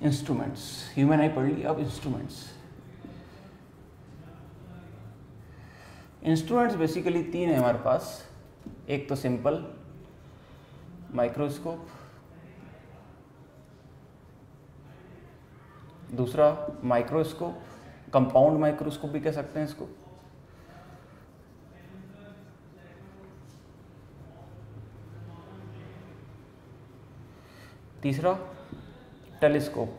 Instruments, human आई पढ़ ली, अब instruments. Instruments basically तीन है हमारे पास। एक तो सिंपल माइक्रोस्कोप, दूसरा माइक्रोस्कोप, कंपाउंड माइक्रोस्कोप भी कह सकते हैं इसको, तीसरा टेलीस्कोप।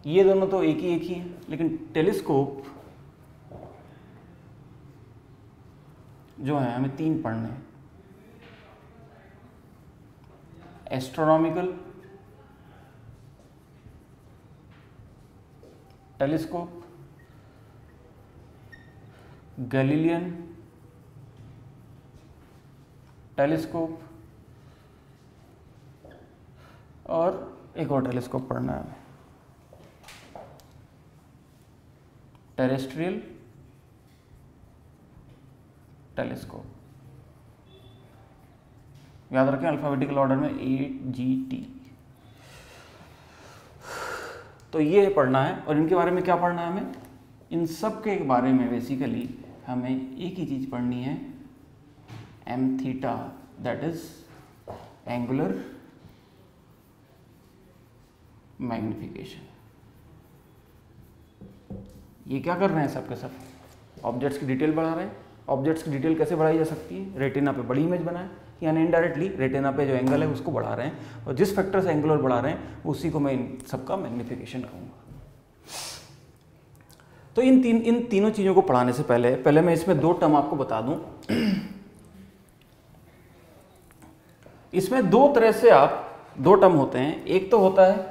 ये दोनों तो एक ही है, लेकिन टेलीस्कोप जो है हमें तीन पढ़ने हैं। एस्ट्रोनॉमिकल टेलीस्कोप, गैलीलियन टेलीस्कोप, और एक और टेलीस्कोप पढ़ना है हमें, टेरेस्ट्रियल टेलीस्कोप। याद रखें अल्फाबेटिकल ऑर्डर में AGT। तो ये पढ़ना है, और इनके बारे में क्या पढ़ना है हमें? इन सब के बारे में बेसिकली हमें एक ही चीज़ पढ़नी है, m theta, that is angular magnification. ये क्या कर रहे हैं सब के सब? ऑब्जेक्ट्स की डिटेल बढ़ा रहे हैं। ऑब्जेक्ट्स की डिटेल कैसे बढ़ाई जा सकती है? रेटिना पे बड़ी इमेज बनाए, यानी इनडायरेक्टली रेटिना पे जो एंगल है उसको बढ़ा रहे हैं, और जिस फैक्टर से एंगुलर बढ़ा रहे हैं उसी को मैं इन सबका मैग्निफिकेशन कहूँगा। तो इन तीनों चीज़ों को पढ़ाने से पहले मैं इसमें दो टर्म आपको बता दूं। इसमें दो तरह से दो टर्म होते हैं। एक तो होता है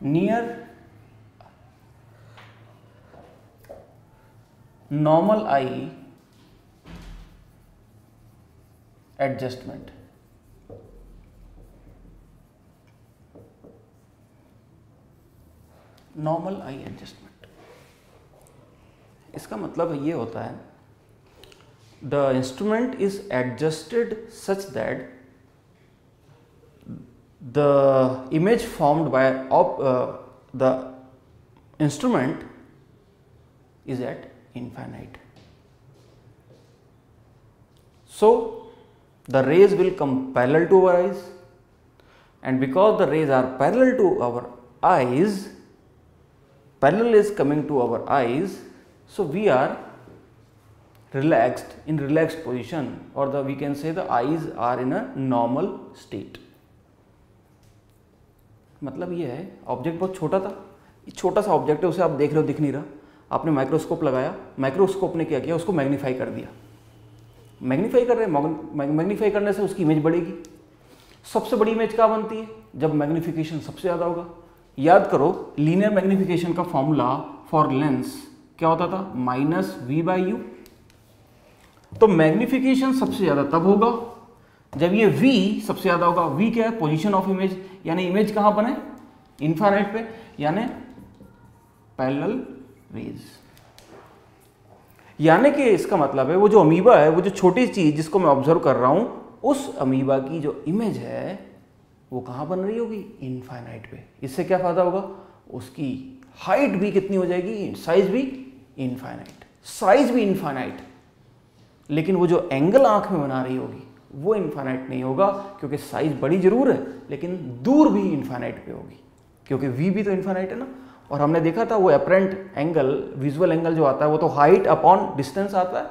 near normal eye adjustment. Normal eye adjustment, इसका मतलब ये होता है the instrument is adjusted such that the image formed by the instrument is at infinite. So the rays will come parallel to our eyes, and because the rays are parallel to our eyes, parallel is coming to our eyes, so we are relaxed, in relaxed position, or we can say the eyes are in a normal state. मतलब ये है object बहुत छोटा था, छोटा सा object है, उसे आप देख रहे हो, दिख नहीं रहा, आपने माइक्रोस्कोप लगाया, माइक्रोस्कोप ने क्या किया, उसको मैग्नीफाई कर दिया। मैग्नीफाई कर रहे हैं, मैग्नीफाई करने से उसकी इमेज बढ़ेगी। सबसे बड़ी इमेज क्या बनती है? जब मैग्नीफिकेशन सबसे ज़्यादा होगा। याद करो, लीनियर मैग्नीफिकेशन का फॉर्मूला फॉर लेंस क्या होता था? -v/u। तो मैग्नीफिकेशन सबसे ज़्यादा तब होगा जब ये v सबसे ज़्यादा होगा। v क्या है? पोजीशन ऑफ इमेज, यानी इमेज कहाँ बने? इनफाइनाइट पे, यानी पैरेलल रेज। यानी कि इसका मतलब है वो जो अमीबा है, वो जो छोटी चीज जिसको मैं ऑब्जर्व कर रहा हूं, उस अमीबा की जो इमेज है वो कहां बन रही होगी? इनफाइनाइट पे। इससे क्या फायदा होगा? उसकी हाइट भी कितनी हो जाएगी? साइज भी इनफाइनाइट। साइज भी इनफाइनाइट, लेकिन वो जो एंगल आंख में बना रही होगी वो इनफाइनाइट नहीं होगा, क्योंकि साइज बड़ी जरूर है लेकिन दूर भी इनफाइनाइट पे होगी, क्योंकि v भी तो इनफाइनाइट है ना। और हमने देखा था वो अपरेंट एंगल, विजुअल एंगल जो आता है वो तो हाइट अपॉन डिस्टेंस आता है,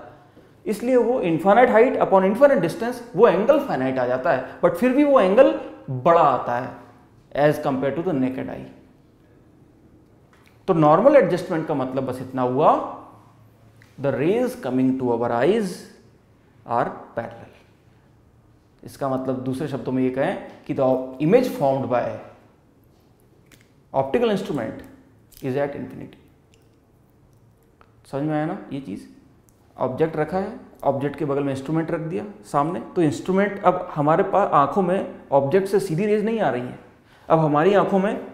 इसलिए वो infinite height upon infinite distance, वो एंगल फाइनाइट आ जाता है, बट फिर भी वो एंगल बड़ा आता है as compare to the naked eye. तो नॉर्मल एडजस्टमेंट का मतलब बस इतना हुआ, the rays coming to our eyes are parallel. इसका मतलब दूसरे शब्दों में ये कहें कि the image formed by optical instrument is at infinity. समझ में आया ना ये चीज? ऑब्जेक्ट रखा है, ऑब्जेक्ट के बगल में इंस्ट्रूमेंट रख दिया सामने, तो इंस्ट्रूमेंट, अब हमारे पास आंखों में ऑब्जेक्ट से सीधी रेज नहीं आ रही है, अब हमारी आंखों में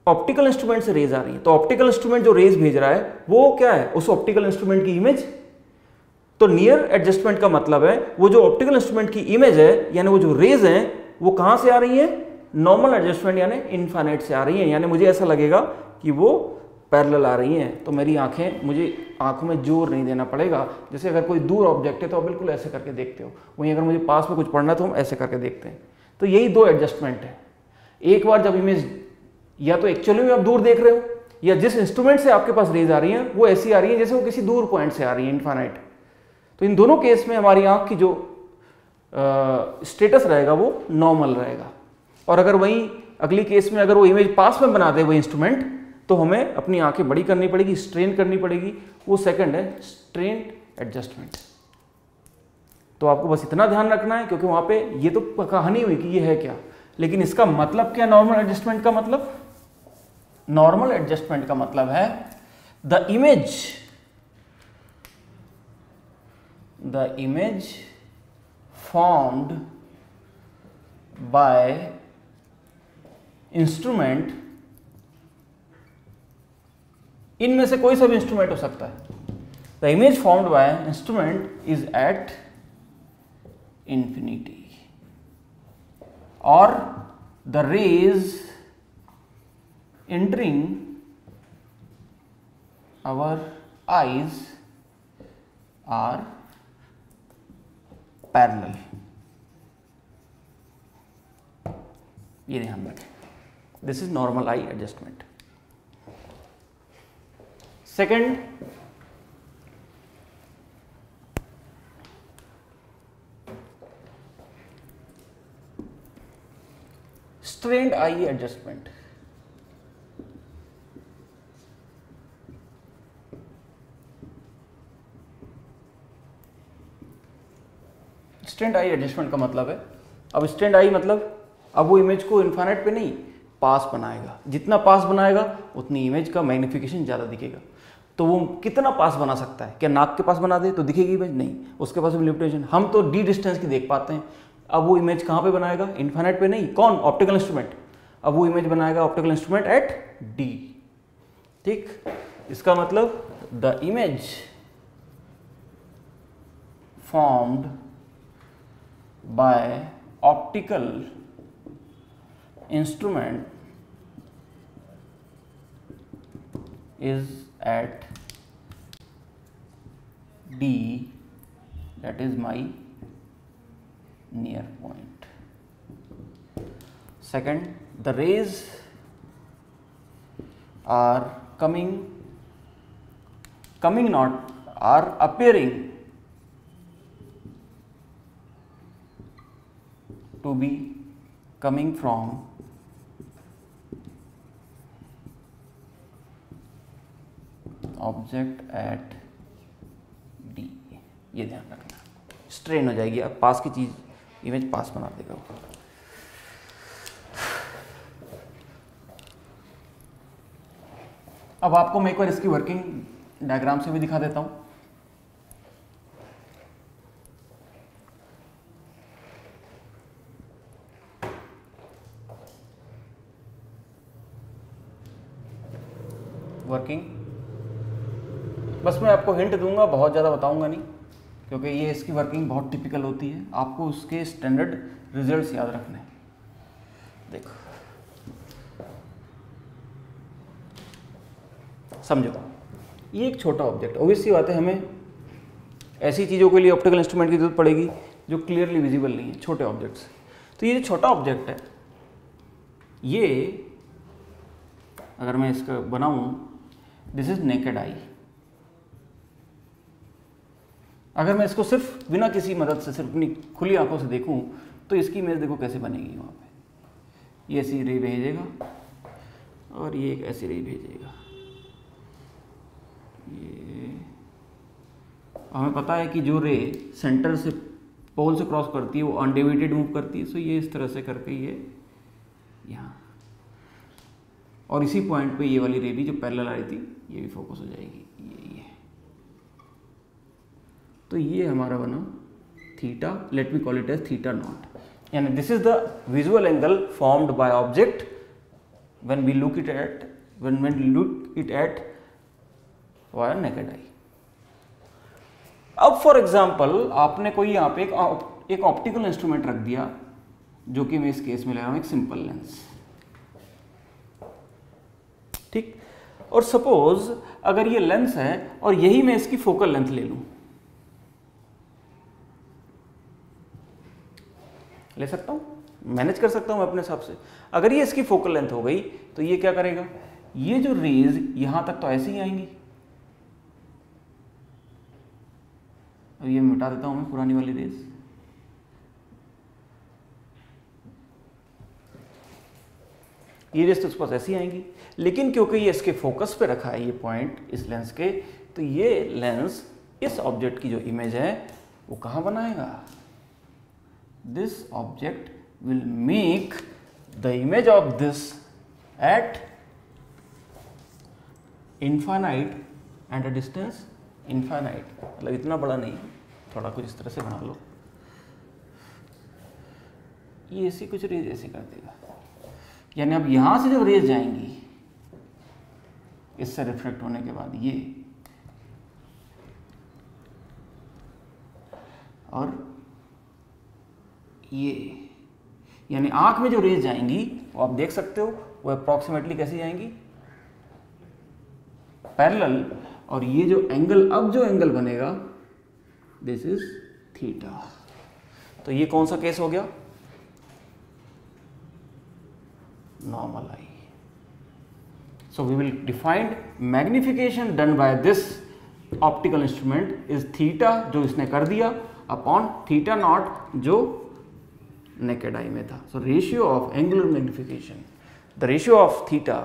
ऑप्टिकल इंस्ट्रूमेंट से रेज आ रही है। तो ऑप्टिकल इंस्ट्रूमेंट जो रेज भेज रहा है वो क्या है? उस ऑप्टिकल इंस्ट्रूमेंट की इमेज तो नियर एडजस्टमेंट का मतलब है वो जो ऑप्टिकल इंस्ट्रूमेंट की इमेज है यानी वो जो रेज हैं वो कहां से आ रही है, नॉर्मल एडजस्टमेंट यानी इनफाइनाइट से आ रही है, यानी मुझे ऐसा लगेगा कि वो पैरेलल आ रही हैं। तो मेरी आंखें, मुझे आंखों में जोर नहीं देना पड़ेगा। जैसे अगर कोई दूर ऑब्जेक्ट है तो आप बिल्कुल ऐसे करके देखते हो, वहीं अगर मुझे पास में कुछ पढ़ना है तो हम ऐसे करके देखते हैं। तो यही दो एडजस्टमेंट है। एक बार जब इमेज या तो एक्चुअली में आप दूर देख रहे हो या जिस इंस्ट्रूमेंट से आपके पास रेज आ रही हैं वो ऐसी आ रही है जैसे वो किसी दूर पॉइंट से आ रही है, इनफाइनाइट। तो इन दोनों केस में हमारी आंख की जो स्टेटस रहेगा वो नॉर्मल रहेगा। और अगर वहीं अगली केस में अगर वो इमेज पास में बना दे वो इंस्ट्रूमेंट तो हमें अपनी आंखें बड़ी करनी पड़ेगी, स्ट्रेन करनी पड़ेगी। वो सेकंड है स्ट्रेन एडजस्टमेंट। तो आपको बस इतना ध्यान रखना है क्योंकि वहां पे ये तो कहानी हुई कि ये है क्या, लेकिन इसका मतलब क्या नॉर्मल एडजस्टमेंट का मतलब? नॉर्मल एडजस्टमेंट का मतलब है the image formed by instrument, इनमें से कोई सा भी इंस्ट्रूमेंट हो सकता है। The image formed by instrument is at infinity और the rays entering our eyes are parallel। ये ध्यान रखें, this is normal eye adjustment. Second, strained eye adjustment. Strained eye adjustment का मतलब है, अब स्ट्रेन्ड आई मतलब अब वो इमेज को इनफाइनाइट पे नहीं पास बनाएगा, जितना पास बनाएगा उतनी इमेज का मैग्निफिकेशन ज़्यादा दिखेगा। तो वो कितना पास बना सकता है? क्या नाक के पास बना दे तो दिखेगी इमेज? नहीं, उसके पास भी लिमिटेशन। हम तो डी डिस्टेंस की देख पाते हैं। अब वो इमेज कहाँ पे बनाएगा? इनफाइनाइट पे नहीं। कौन? Optical instrument. अब वो इमेज बनाएगा ऑप्टिकल इंस्ट्रूमेंट एट डी। ठीक, इसका मतलब the image formed by optical instrument is at D, that is my near point. Second, the rays are are appearing to be coming from object at D. ये ध्यान रखना, strain हो जाएगी, अब पास की चीज इमेज पास बना देगा वो। अब आपको मैं एक बार इसकी वर्किंग डायग्राम से भी दिखा देता हूं। वर्किंग बस मैं आपको हिंट दूंगा, बहुत ज़्यादा बताऊंगा नहीं, क्योंकि ये इसकी वर्किंग बहुत टिपिकल होती है। आपको उसके स्टैंडर्ड रिजल्ट्स याद रखने हैं। देखो, समझो, ये एक छोटा ऑब्जेक्ट, ऑब्वियस सी बात है हमें ऐसी चीज़ों के लिए ऑप्टिकल इंस्ट्रूमेंट की जरूरत पड़ेगी जो क्लियरली विजिबल नहीं है, छोटे ऑब्जेक्ट्स। तो ये जो छोटा ऑब्जेक्ट है, ये अगर मैं इसका बनाऊं, दिस इज नेकेड आई। अगर मैं इसको सिर्फ बिना किसी मदद से, सिर्फ अपनी खुली आंखों से देखूं तो इसकी इमेज देखो कैसे बनेगी। वहाँ पे ये ऐसी रे भेजेगा और ये एक ऐसी रे भेजेगा। ये हमें पता है कि जो रे सेंटर से पोल से क्रॉस करती है वो अनडेविएटेड मूव करती है। सो ये इस तरह से करके ये यहाँ, और इसी पॉइंट पे ये वाली रे भी जो पैरेलल आ रही थी ये भी फोकस हो जाएगी। ये तो ये हमारा बना theta, let me call it as theta naught, यानी this is the visual angle formed by object when we look it at via naked eye. अब फॉर एग्जांपल आपने कोई यहाँ पे एक ऑप्टिकल इंस्ट्रूमेंट रख दिया, जो कि मैं इस केस में ले रहा हूं एक सिंपल लेंस, ठीक। और सपोज अगर ये लेंस है और यही मैं इसकी फोकल लेंथ ले लूं, ले सकता हूं, मैनेज कर सकता हूं मैं अपने हिसाब से। अगर ये इसकी फोकल लेंथ हो गई तो ये क्या करेगा, ये जो रेज यहां तक तो ऐसे ही आएंगी। अब ये मिटा देता हूं मैं पुरानी वाली रेज, ये रेज तो इस पास ऐसे ही आएंगी, लेकिन क्योंकि ये इसके फोकस पे रखा है ये पॉइंट इस लेंस के, तो ये लेंस इस ऑब्जेक्ट की जो इमेज है वो कहां बनाएगा, this object will make the image of this at infinite and a distance infinite, मतलब इतना बड़ा नहीं, थोड़ा कुछ इस तरह से बना लो, ये ऐसी कुछ रेज ऐसे कर देगा। यानी अब यहां से जब रेज जाएंगी इससे रिफ्लेक्ट होने के बाद ये, और ये, यानी आंख में जो रेज जाएंगी वो आप देख सकते हो वो अप्रॉक्सीमेटली कैसी जाएंगी, पैरेलल। और ये जो एंगल, अब जो एंगल बनेगा दिस इज थीटा। तो ये कौन सा केस हो गया, normal eye. So we will defined magnification done by this optical instrument is theta, जो इसने कर दिया, अपॉन थीटा नॉट जो नेकेड आई में था। So ratio of angular magnification, the ratio of theta,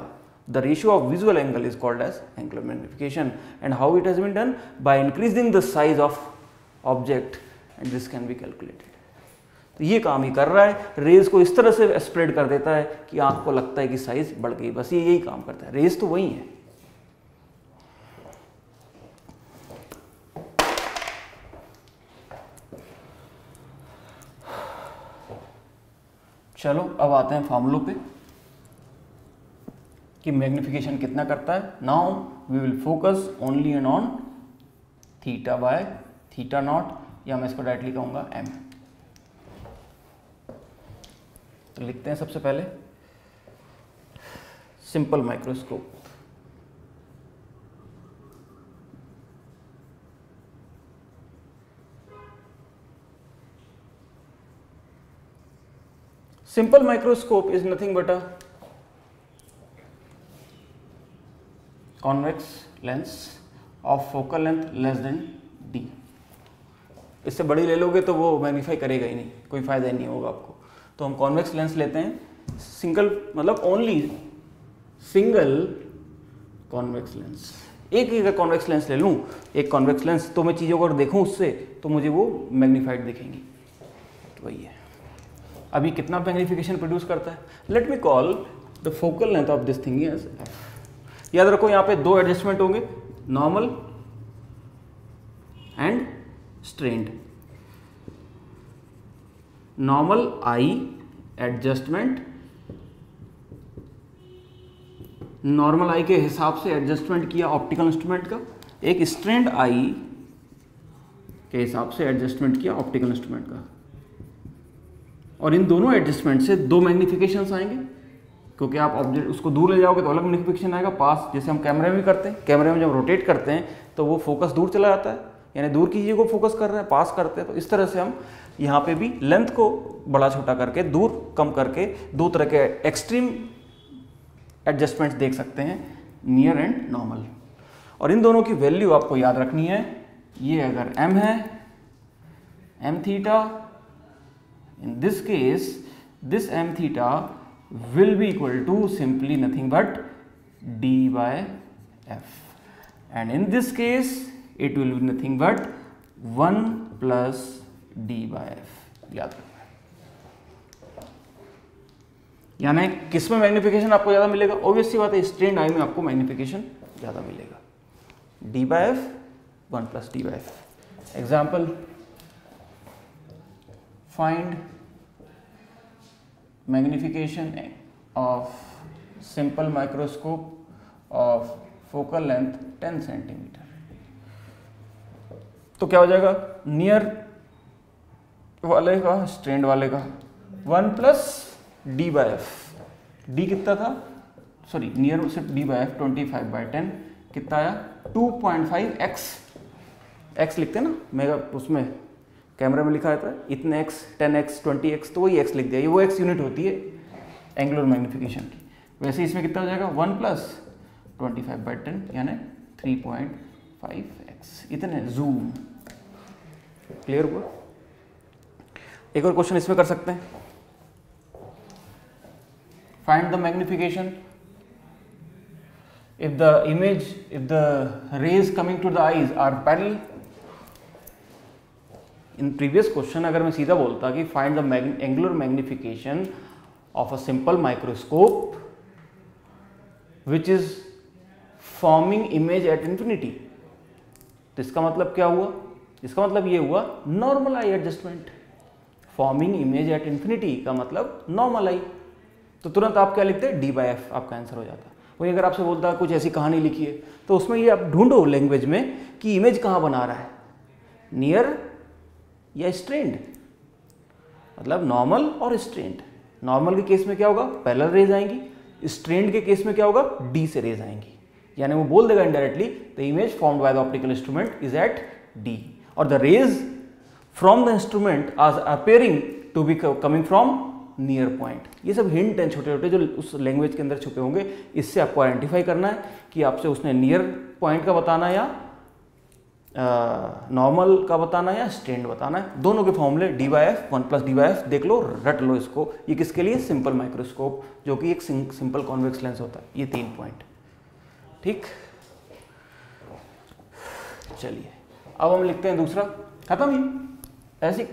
the ratio of visual angle is called as angular magnification. And how it has been done, by increasing the size of object, and this can be calculated. तो ये काम ही कर रहा है, raise को इस तरह से स्प्रेड कर देता है कि आंख को लगता है कि साइज बढ़ गई, बस ये यही काम करता है, रेज तो वही है। चलो अब आते हैं फॉर्मूलों पे कि मैग्निफिकेशन कितना करता है। Now we will focus only and on theta by theta not, या मैं इसको डायरेक्टली कहूंगा एम। तो लिखते हैं सबसे पहले simple microscope. Simple microscope is nothing but a convex lens of focal length less than d। इससे बड़ी ले लोगे तो वो मैग्नीफाई करेगा ही नहीं, कोई फायदा ही नहीं होगा आपको। तो हम कॉन्वेक्स लेंस लेते हैं, सिंगल मतलब ओनली सिंगल कॉन्वेक्स लेंस। एक अगर कॉन्वेक्स लेंस ले लूँ, एक कॉन्वेक्स लेंस, तो मैं चीज़ों को अगर देखूँ उससे तो मुझे वो मैग्नीफाइड दिखेंगी, तो वही है। अभी कितना मैग्निफिकेशन प्रोड्यूस करता है, let me call the focal length of this thing as F. याद रखो यहाँ पे दो एडजस्टमेंट होंगे, normal and strained. Normal eye adjustment, normal eye के हिसाब से एडजस्टमेंट किया ऑप्टिकल इंस्ट्रूमेंट का, एक स्ट्रेन्ड आई के हिसाब से एडजस्टमेंट किया ऑप्टिकल इंस्ट्रूमेंट का। और इन दोनों एडजस्टमेंट से दो मैग्निफिकेशंस आएंगे, क्योंकि आप ऑब्जेक्ट उसको दूर ले जाओगे तो अलग मैग्निफिकेशन आएगा, पास जैसे हम कैमरे में करते हैं, कैमरे में जब रोटेट करते हैं तो वो फोकस दूर चला जाता है, यानी दूर की चीज़ को फोकस कर रहे हैं, पास करते हैं। तो इस तरह से हम यहाँ पे भी लेंथ को बड़ा छोटा करके, दूर कम करके, दो तरह के एक्सट्रीम एडजस्टमेंट्स देख सकते हैं, नियर एंड नॉर्मल। और इन दोनों की वैल्यू आपको याद रखनी है, ये अगर m है, m theta, in this case this m theta will be equal to simply nothing but d by f, and in this case it will be nothing but 1 plus d by f। याद रखना, यानी किस में magnification आपको ज़्यादा मिलेगा, obvious सी बात है स्ट्रेन्ड आई में आपको मैग्निफिकेशन ज़्यादा मिलेगा, d by f 1 plus d by f। Example, find magnification of simple microscope of focal length 10 centimeter। तो क्या हो जाएगा, नियर वाले का स्ट्रेंड वाले का 1 plus D by F. D कितना था, सॉरी नियर से डी बाई एफ 25/10 कितना आया 2.5 एक्स लिखते हैं ना मेगा, उसमें कैमरा में लिखा रहता है इतने एक्स, 10x 20x, तो वही एक्स लिख दिया, ये वो एक्स यूनिट होती है एंगुलर मैग्नीफिकेशन की। वैसे इसमें कितना हो जाएगा 1 प्लस 25/10 यानी 3.5x, इतने जूम। क्लियर हुआ? एक और क्वेश्चन इसमें कर सकते हैं, find the magnification if the rays coming to the eyes are parallel। in previous question अगर मैं सीधा बोलता कि find the angular magnification of a simple microscope which is forming image at infinity, तो इसका मतलब क्या हुआ, इसका मतलब ये हुआ normal eye adjustment. Forming image at infinity का मतलब नॉर्मल आई, तो तुरंत आप क्या लिखते हैं डी बाई एफ, आपका आंसर हो जाता। वही अगर आपसे बोलता कुछ ऐसी कहानी लिखी है तो उसमें ये आप ढूंढो लैंग्वेज में कि इमेज कहाँ बना रहा है, नियर या स्ट्रेंड, मतलब नॉर्मल और स्ट्रेंड। नॉर्मल के केस में क्या होगा, पैरेलल रेज आएंगी, स्ट्रेंड के केस में क्या होगा, डी से रेज आएंगी, यानी वो बोल देगा indirectly the image formed by the optical instrument is at D, और the rays from the instrument are appearing to be coming from near point. ये सब हिंट हैं छोटे छोटे जो उस लैंग्वेज के अंदर छुपे होंगे, इससे आपको आइडेंटिफाई करना है कि आपसे उसने नियर पॉइंट का बताना या नॉर्मल का बताना या स्ट्रेंड बताना है। दोनों के फॉर्मूले D by F 1 plus D by F, देख लो रट लो इसको। ये किसके लिए, सिंपल माइक्रोस्कोप जो कि एक सिंपल कॉन्वेक्स लेंस होता है। ये 3 पॉइंट, ठीक। चलिए अब हम लिखते हैं दूसरा, खत्म ही ऐसे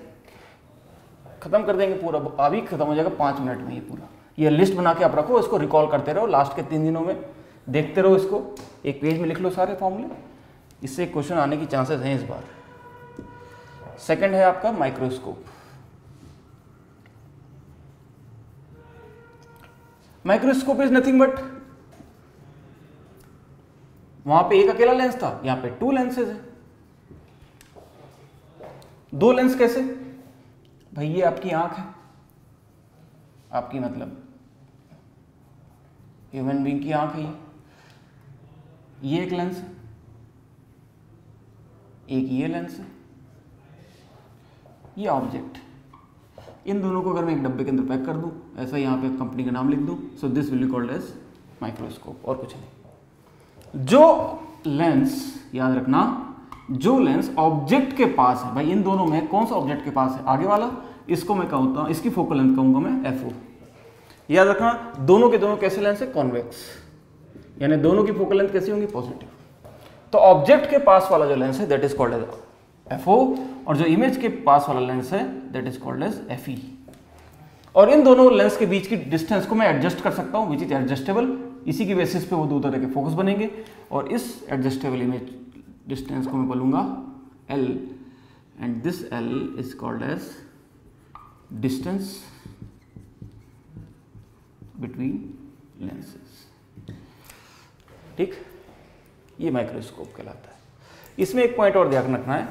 खत्म कर देंगे पूरा, अभी खत्म हो जाएगा 5 मिनट में ये पूरा। ये लिस्ट बना के आप रखो, इसको रिकॉल करते रहो, लास्ट के 3 दिनों में देखते रहो इसको, एक पेज में लिख लो सारे फॉर्मूले, इससे क्वेश्चन आने की चांसेस हैं इस बार। सेकंड है आपका microscope. Microscope is nothing but, वहां पे एक अकेला लेंस था, यहां पे 2 लेंसेज है। 2 लेंस कैसे भाई, ये आपकी आंख है, आपकी मतलब ह्यूमन बीइंग की आंख है, ये एक लेंस है, एक ये लेंस है, ये ऑब्जेक्ट। इन दोनों को अगर मैं एक डब्बे के अंदर पैक कर दूं, ऐसा यहाँ पे कंपनी का नाम लिख दूं, so this will be called as microscope, और कुछ नहीं। जो लेंस, याद रखना, जो लेंस ऑब्जेक्ट के पास है, भाई इन दोनों में कौन सा ऑब्जेक्ट के पास है, आगे वाला, इसको मैं कहता हूं, इसकी फोकल लेंथ कहूंगा मैं FO। याद रखना दोनों के दोनों कैसे लेंस है, कॉन्वेक्स, यानी दोनों की फोकल लेंथ कैसी होंगी, पॉजिटिव। तो ऑब्जेक्ट के पास वाला जो लेंस है that is called as FO, और जो इमेज के पास वाला लेंस है that is called as FE। और इन दोनों लेंस के बीच की डिस्टेंस को मैं एडजस्ट कर सकता हूं, विच इज एडजस्टेबल। इसी की बेसिस पे वो 2 तरह के फोकस बनेंगे, और इस एडजस्टेबल इमेज डिस्टेंस को मैं बोलूंगा L, and this L is called as distance between lenses, ठीक। ये माइक्रोस्कोप कहलाता है। इसमें एक पॉइंट और ध्यान रखना है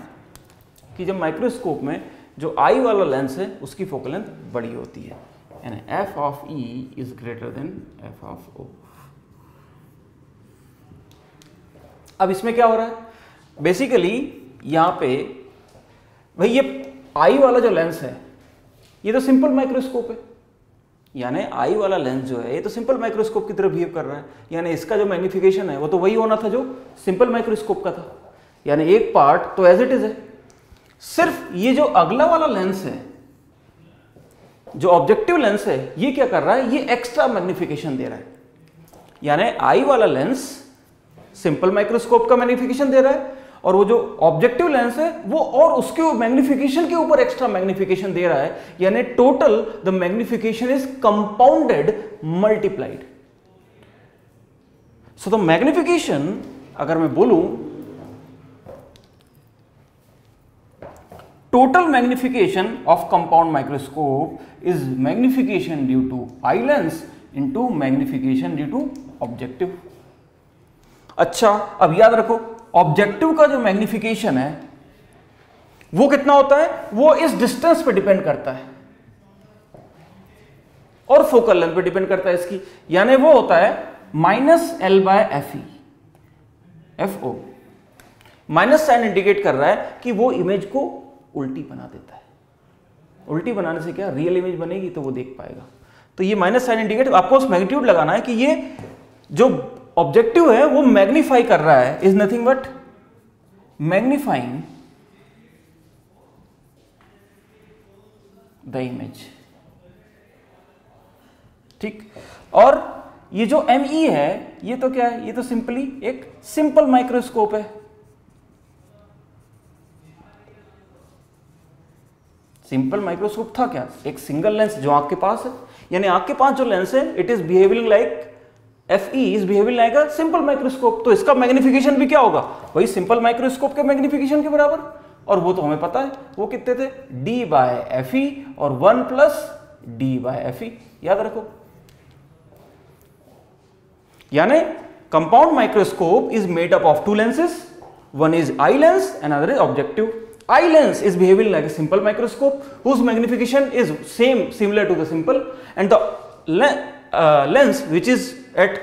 कि जब माइक्रोस्कोप में जो आई वाला लेंस है उसकी फोकल लेंथ बड़ी होती है, यानी F of E is greater than F of O। अब इसमें क्या हो रहा है, बेसिकली यहां पे भाई ये आई वाला जो लेंस है ये तो सिंपल माइक्रोस्कोप है, यानी आई वाला लेंस जो है ये तो सिंपल माइक्रोस्कोप की तरह बिहेव कर रहा है, यानी इसका जो मैग्नीफिकेशन है वो तो वही होना था जो सिंपल माइक्रोस्कोप का था, यानी एक पार्ट तो एज इट इज है। सिर्फ ये जो अगला वाला लेंस है, जो ऑब्जेक्टिव लेंस है, ये क्या कर रहा है, ये एक्स्ट्रा मैग्नीफिकेशन दे रहा है, यानी आई वाला लेंस सिंपल माइक्रोस्कोप का मैग्नीफिकेशन दे रहा है, और वो जो ऑब्जेक्टिव लेंस है वो और उसके मैग्नीफिकेशन के ऊपर एक्स्ट्रा मैग्नीफिकेशन दे रहा है, यानी total the magnification is compounded multiplied. So the magnification, अगर मैं बोलूं total magnification of compound microscope is magnification due to eye lens into magnification due to objective. अच्छा, अब याद रखो ऑब्जेक्टिव का जो मैग्नीफिकेशन है वो कितना होता है, वो इस डिस्टेंस पे डिपेंड करता है और फोकल लेंथ पे डिपेंड करता है इसकी, यानी वो होता है -L/Fe। FO minus sign indicate कर रहा है कि वो इमेज को उल्टी बना देता है। उल्टी बनाने से क्या, रियल इमेज बनेगी तो वो देख पाएगा। तो ये माइनस साइन इंडिकेट, आपको उस मैग्नीट्यूड लगाना है कि ये जो ऑब्जेक्टिव है वो मैग्नीफाई कर रहा है, is nothing but magnifying the image. ठीक, और ये जो ME है ये तो क्या है, ये तो सिंपली एक सिंपल माइक्रोस्कोप है। सिंपल माइक्रोस्कोप था क्या, एक सिंगल लेंस जो आंख के पास है, यानी आंख के पास जो लेंस है it is behaving like, FE is behaving like a simple microscope. तो इसका मैग्निफिकेशन भी क्या होगा, वही सिंपल माइक्रोस्कोप के मैग्निफिकेशन के बराबर, और वो तो हमें पता है वो कितने थे, D/FE और 1 + D/FE, याद रखो। यानी compound microscope is made up of 2 lenses, one is eye lens, another is objective. Eye lens is behaving like a simple microscope whose magnification is similar to the simple, and the lens which is at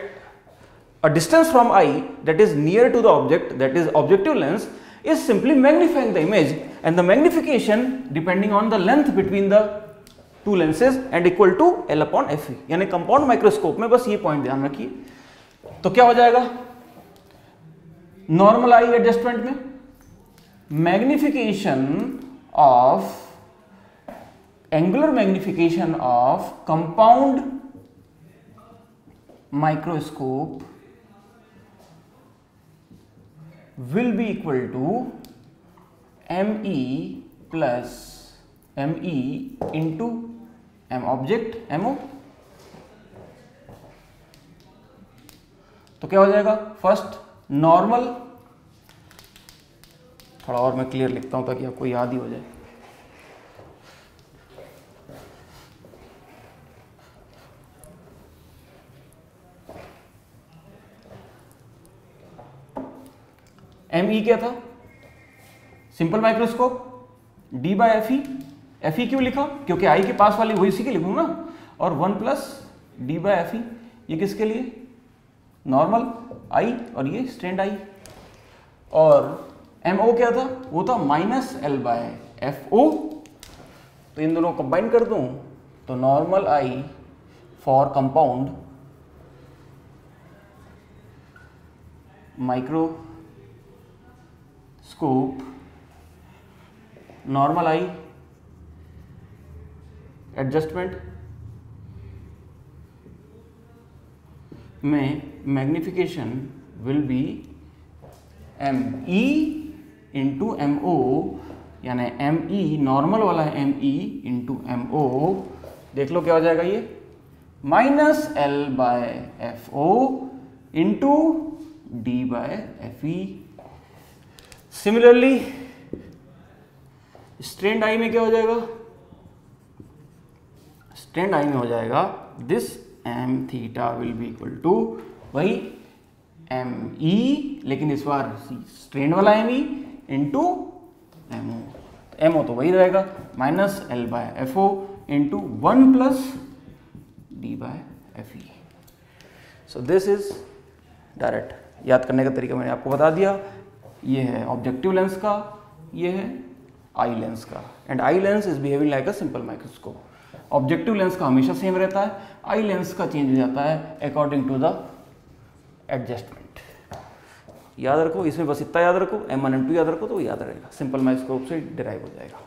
a distance from eye, that is near to the object, that is objective lens, is simply magnifying the image, and the magnification depending on the length between the 2 lenses and equal to L/Fe। यानी compound microscope में बस ये point ध्यान रखिए। तो क्या हो जाएगा, नॉर्मल आई एडजस्टमेंट में magnification of, angular magnification of compound microscope will be equal to ME plus ME into M object MO। तो क्या हो जाएगा, फर्स्ट नॉर्मल, थोड़ा और मैं क्लियर लिखता हूं ताकि आपको याद ही हो जाए। ME क्या था, सिंपल माइक्रोस्कोप, D/FE। FE क्यों लिखा, क्योंकि आई के पास वाली वही इसी के लिखूंगा ना, और 1 + D/FE, ये किसके लिए, नॉर्मल आई, और ये स्ट्रेंड आई। और MO क्या था, वो था -L/FO। तो इन दोनों को कंबाइन कर दूं तो normal eye for compound microscope, normal eye adjustment में magnification will be ME into MO, यानी ME नॉर्मल वाला है ME इंटू MO। देख लो क्या हो जाएगा, ये -L/FO इंटू D/FE। सिमिलरली स्ट्रेंड आई में क्या हो जाएगा, स्ट्रेंड आई में हो जाएगा this M θ will be equal to वही ME, लेकिन इस बार स्ट्रेंड वाला ME इंटू MO। MO तो वही रहेगा -L/FO into 1 + D/FE। So this is direct याद करने का तरीका मैंने आपको बता दिया। ये है ऑब्जेक्टिव लेंस का, ये है आई लेंस का, and eye lens is behaving like a simple microscope. Objective lens का हमेशा सेम रहता है, आई लेंस का चेंज हो जाता है अकॉर्डिंग टू द एडजस्टमेंट। याद रखो, इसमें बस इतना याद रखो, M1 M2 याद रखो तो याद रहेगा, सिंपल माइक्रोस्कोप से डिराइव हो जाएगा।